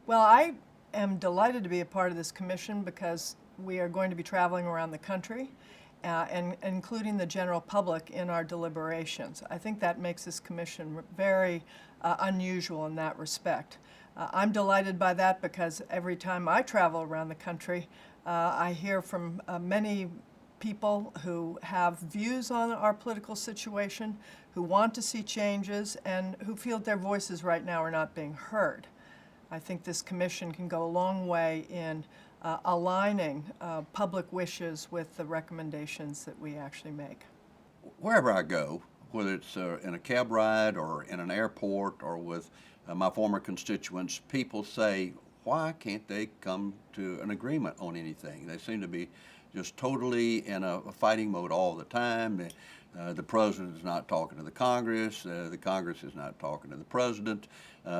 Well, I am delighted to be a part of this commission because we are going to be traveling around the country and including the general public in our deliberations. I think that makes this commission very unusual in that respect. I'm delighted by that because every time I travel around the country, I hear from many people who have views on our political situation, who want to see changes, and who feel their voices right now are not being heard. I think this commission can go a long way in aligning public wishes with the recommendations that we actually make. Wherever I go, whether it's in a cab ride or in an airport or with my former constituents, people say, why can't they come to an agreement on anything? They seem to be just totally in a fighting mode all the time. The president is not talking to the Congress is not talking to the president.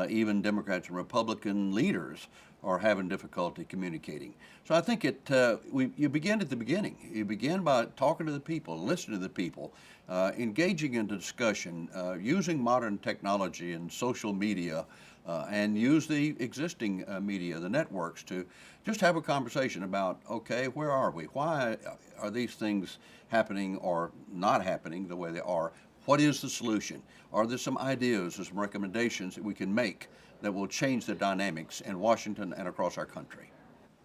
Even Democrats and Republican leaders are having difficulty communicating. So I think you begin at the beginning. You begin by talking to the people, listening to the people, engaging in the discussion, using modern technology and social media, and use the existing media, the networks, to just have a conversation about, okay, where are we? Why are these things happening or not happening the way they are? What is the solution? Are there some ideas or some recommendations that we can make that will change the dynamics in Washington and across our country?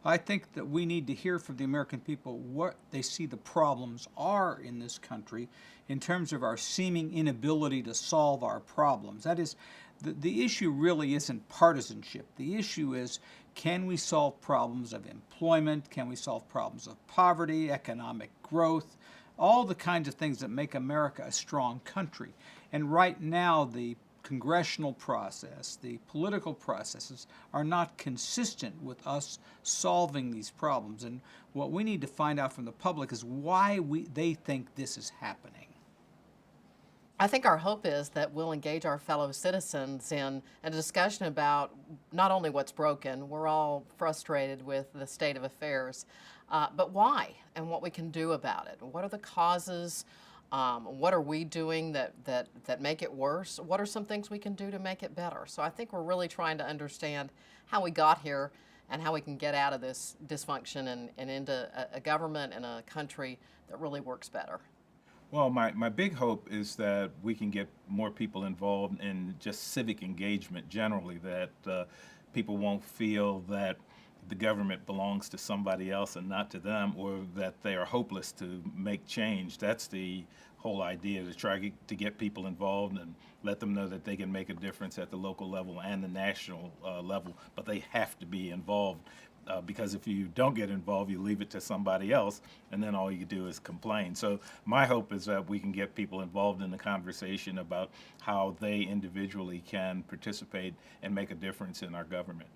I think that we need to hear from the American people what they see the problems are in this country in terms of our seeming inability to solve our problems. That is, the issue really isn't partisanship. The issue is, can we solve problems of employment? Can we solve problems of poverty, economic growth, all the kinds of things that make America a strong country? And right now, the congressional process, the political processes are not consistent with us solving these problems. And what we need to find out from the public is why they think this is happening. I think our hope is that we'll engage our fellow citizens in a discussion about not only what's broken, we're all frustrated with the state of affairs, but why and what we can do about it. What are the causes? What are we doing that make it worse? What are some things we can do to make it better? So I think we're really trying to understand how we got here and how we can get out of this dysfunction and into a government and a country that really works better. Well, my big hope is that we can get more people involved in just civic engagement generally, that people won't feel that the government belongs to somebody else and not to them, or that they are hopeless to make change. That's the whole idea, to try to get people involved and let them know that they can make a difference at the local level and the national level, but they have to be involved. Because if you don't get involved, you leave it to somebody else, and then all you do is complain. So my hope is that we can get people involved in the conversation about how they individually can participate and make a difference in our government.